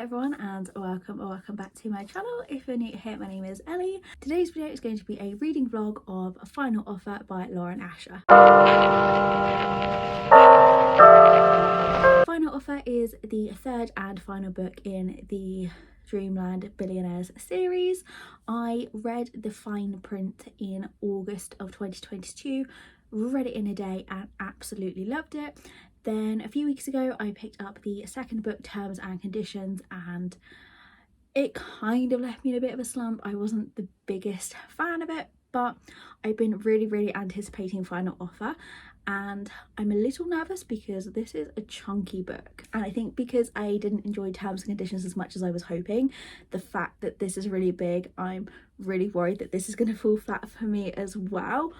everyone, and welcome back to my channel. If you're new here, my name is Ellie. Today's video is going to be a reading vlog of A Final Offer by ASHER. Final Offer is the third and final book in the Dreamland Billionaires series. I read the fine print in August of 2022, read it in a day and absolutely loved it. Then a few weeks ago I picked up the second book, Terms and Conditions, and it kind of left me in a bit of a slump. I wasn't the biggest fan of it, but I've been really anticipating Final Offer, and I'm a little nervous because this is a chunky book, and I think because I didn't enjoy Terms and Conditions as much as I was hoping, the fact that this is really big, I'm really worried that this is going to fall flat for me as well,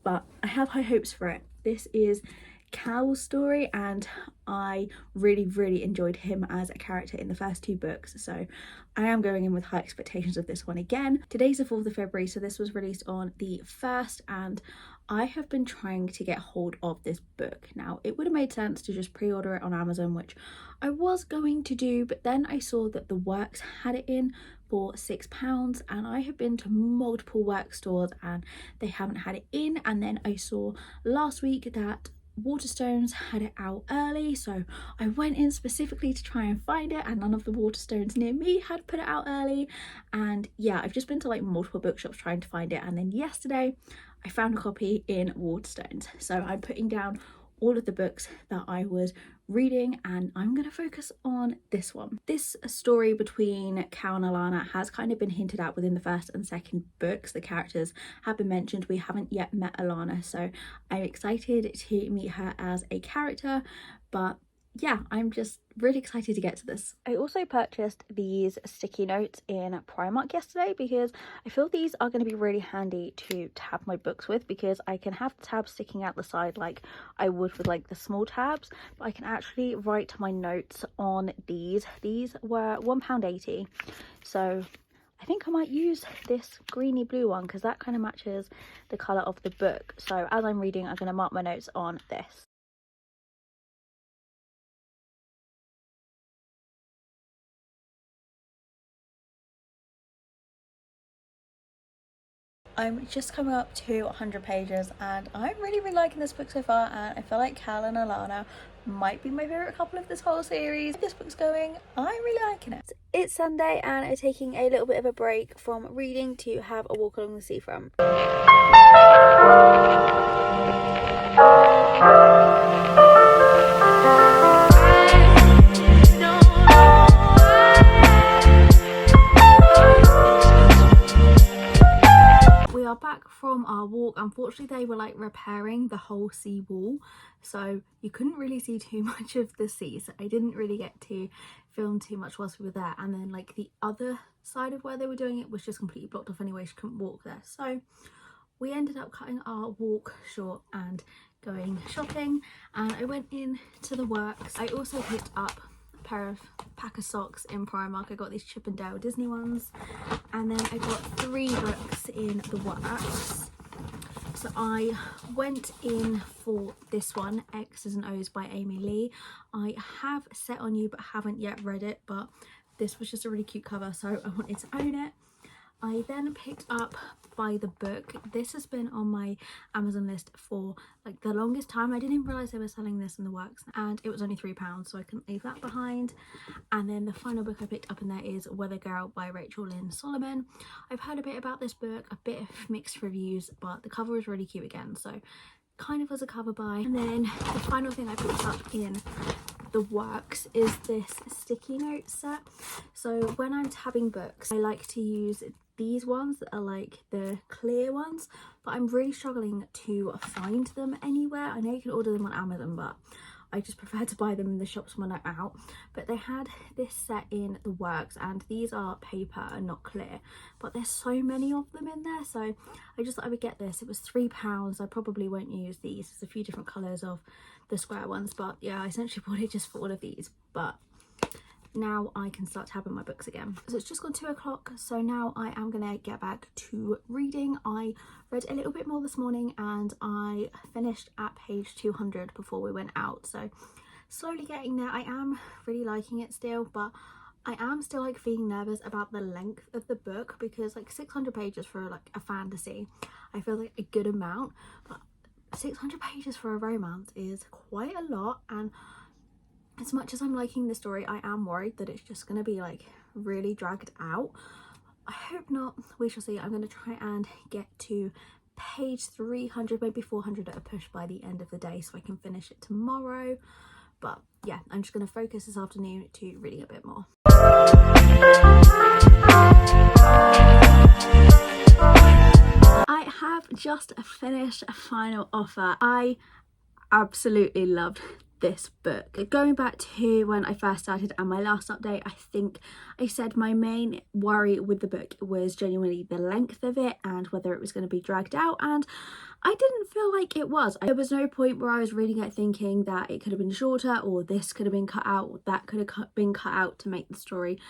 but I have high hopes for it. This is Cal's story, and I really enjoyed him as a character in the first two books, so I am going in with high expectations of this one again. Today's the 4th of February, so this was released on the 1st, and I have been trying to get hold of this book. Now, it would have made sense to just pre-order it on Amazon, which I was going to do, but then I saw that the Works had it in for £6, and I have been to multiple Work stores and they haven't had it in. And then I saw last week that Waterstones had it out early, so I went in specifically to try and find it, and none of the Waterstones near me had put it out early. And yeah, I've just been to like multiple bookshops trying to find it, and then yesterday I found a copy in Waterstones. So I'm putting down all of the books that I was reading, and I'm going to focus on this one. This story between Cal and Alana has kind of been hinted at within the first and second books. The characters have been mentioned. We haven't yet met Alana, so I'm excited to meet her as a character, but yeah, I'm just really excited to get to this. I also purchased these sticky notes in Primark yesterday because I feel these are going to be really handy to tab my books with, because I can have the tabs sticking out the side like I would with like the small tabs, but I can actually write my notes on these. These were £1.80, so I think I might use this greeny blue one because that kind of matches the colour of the book. So as I'm reading, I'm going to mark my notes on this. I'm just coming up to 100 pages and I'm really liking this book so far, and I feel like Cal and Alana might be my favourite couple of this whole series. This book's going, I'm really liking it. It's Sunday and I'm taking a little bit of a break from reading to have a walk along the seafront. Back from our walk. Unfortunately, they were like repairing the whole sea wall, so you couldn't really see too much of the sea, so I didn't really get to film too much whilst we were there. And then like the other side of where they were doing it was just completely blocked off anyway. She couldn't walk there, so we ended up cutting our walk short and going shopping, and I went in to the Works. I also picked up pack of socks in Primark. I got these Chip and Dale Disney ones, and then I got 3 books in the Works. So I went in for this one, X's and O's by Amy Lee. I have Set on You but haven't yet read it, but this was just a really cute cover, so I wanted to own it. I then picked up By the Book. This has been on my Amazon list for like the longest time. I didn't even realise they were selling this in the Works, and it was only £3, so I couldn't leave that behind. And then the final book I picked up in there is Weather Girl by Rachel Lynn Solomon. I've heard a bit about this book, a bit of mixed reviews, but the cover is really cute again, so kind of was a cover buy. And then the final thing I picked up in the Works is this sticky note set. So when I'm tabbing books, I like to use these ones that are like the clear ones, but I'm really struggling to find them anywhere. I know you can order them on Amazon, but I just prefer to buy them in the shops when I'm out. But they had this set in the Works, and these are paper and not clear, but there's so many of them in there, so I just thought I would get this. It was £3. I probably won't use these. There's a few different colours of the square ones, but yeah, I essentially bought it just for all of these. But now I can start tabbing my books again. So it's just gone 2 o'clock, so now I am gonna get back to reading. I read a little bit more this morning and I finished at page 200 before we went out, so slowly getting there. I am really liking it still, but I am still like feeling nervous about the length of the book, because like 600 pages for like a fantasy, I feel like a good amount, but 600 pages for a romance is quite a lot. And as much as I'm liking the story, I am worried that it's just going to be like really dragged out. I hope not, we shall see. I'm going to try and get to page 300, maybe 400 at a push by the end of the day, so I can finish it tomorrow. But yeah, I'm just going to focus this afternoon to reading a bit more. I have just finished a final offer. I absolutely loved this book. Going back to when I first started and my last update, I think I said my main worry with the book was genuinely the length of it and whether it was going to be dragged out, and I didn't feel like it was. There was no point where I was reading it thinking that it could have been shorter, or this could have been cut out, or that could have been cut out to make the story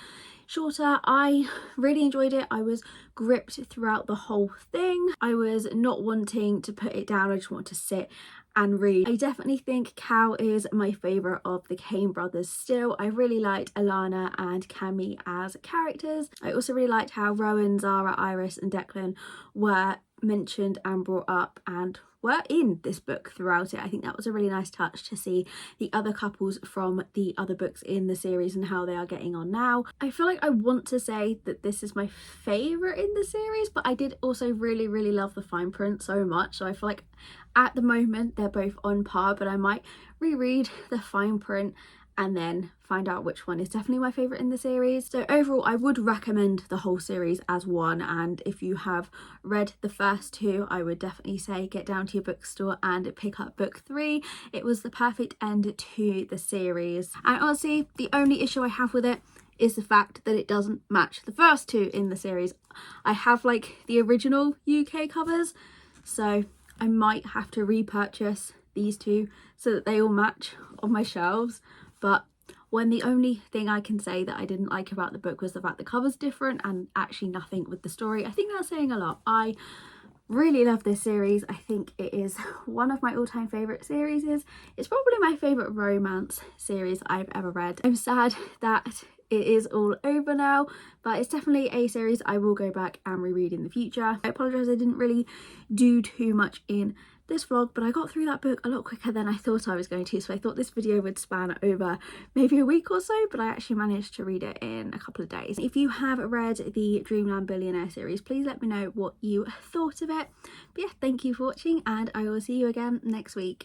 shorter. I really enjoyed it. I was gripped throughout the whole thing. I was not wanting to put it down. I just wanted to sit and read. I definitely think Cal is my favourite of the Kane brothers still. I really liked Alana and Cammy as characters. I also really liked how Rowan, Zara, Iris and Declan were mentioned and brought up and were in this book throughout it. I think that was a really nice touch to see the other couples from the other books in the series and how they are getting on now. I feel like I want to say that this is my favourite in the series, but I did also really love the fine print so much, so I feel like at the moment they're both on par, but I might reread the fine print and then find out which one is definitely my favourite in the series. So overall, I would recommend the whole series as one, and if you have read the first two, I would definitely say get down to your bookstore and pick up book 3. It was the perfect end to the series, and honestly the only issue I have with it is the fact that it doesn't match the first two in the series. I have like the original UK covers, so I might have to repurchase these two so that they all match on my shelves. But when the only thing I can say that I didn't like about the book was the fact the cover's different and actually nothing with the story, I think that's saying a lot. I really love this series. I think it is one of my all-time favourite series. It's probably my favourite romance series I've ever read. I'm sad that it is all over now, but it's definitely a series I will go back and reread in the future. I apologise I didn't really do too much in this vlog, but I got through that book a lot quicker than I thought I was going to, so I thought this video would span over maybe a week or so, but I actually managed to read it in a couple of days. If you have read the Dreamland Billionaire series, please let me know what you thought of it. But yeah, thank you for watching and I will see you again next week.